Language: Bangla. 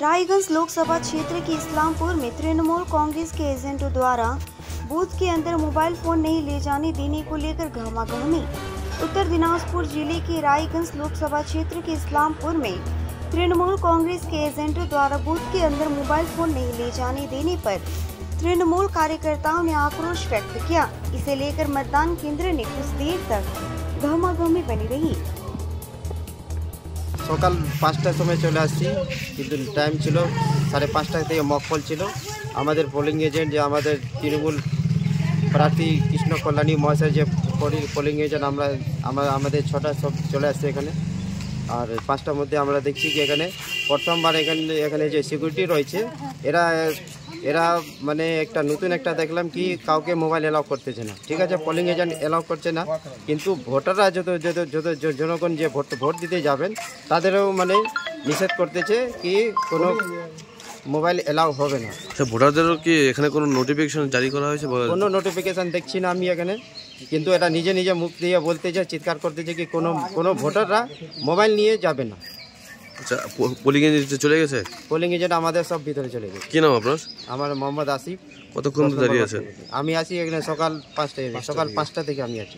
रायगंज लोकसभा क्षेत्र के इस्लामपुर में तृणमूल कांग्रेस के एजेंटों द्वारा बूथ के अंदर मोबाइल फोन नहीं ले जाने देने को लेकर गहमागहमी। उत्तर दिनाजपुर जिले के रायगंज लोकसभा क्षेत्र के इस्लामपुर में तृणमूल कांग्रेस के एजेंटों द्वारा बूथ के अंदर मोबाइल फोन नहीं ले जाने देने पर तृणमूल कार्यकर्ताओं ने आक्रोश व्यक्त किया। इसे लेकर मतदान केंद्र ने कुछ देर तक गहमागहमी बनी रही। সকাল ৫টার সময় চলে আসছি, কিন্তু টাইম ছিল ৫:৩০ থেকে মকপল ছিল। আমাদের পোলিং এজেন্ট যে আমাদের তৃণমূল প্রার্থী কৃষ্ণ কল্যাণী মহাশয় যে পোলিং এজেন্ট আমাদের ৬টা সব চলে আসছে এখানে। আর ৫টার মধ্যে আমরা দেখছি কি এখানে প্রথমবার এখানে যে সিকিউরিটি রয়েছে এরা মানে একটা নতুন একটা দেখলাম কি কাউকে মোবাইল এলাও করতেছে না। ঠিক আছে, পোলিং এজেন্ট এলাও করছে না, কিন্তু ভোটাররা যত জনগণ যে ভোট দিতে যাবেন তাদেরও মানে নিষেধ করতেছে কি কোনো মোবাইল এলাও হবে না। ভোটারদেরও কি এখানে কোনো নোটিফিকেশন জারি করা হয়েছে? কোনো নোটিফিকেশন দেখছি না আমি এখানে, কিন্তু এটা নিজে মুখ দিয়ে বলতেছে, চিৎকার করতেছে কি কোনো ভোটাররা মোবাইল নিয়ে যাবে না। আচ্ছা, পোলিং এজেন্ট চলে গেছে? পোলিং এজেন্ট আমাদের সব ভিতরে চলে গেছে। কি নাম আপনার? আমার মোহাম্মদ আসিফ। কতক্ষণ দাঁড়িয়ে আছে? আমি আসি এখানে সকাল ৫টা থেকে আমি আছি।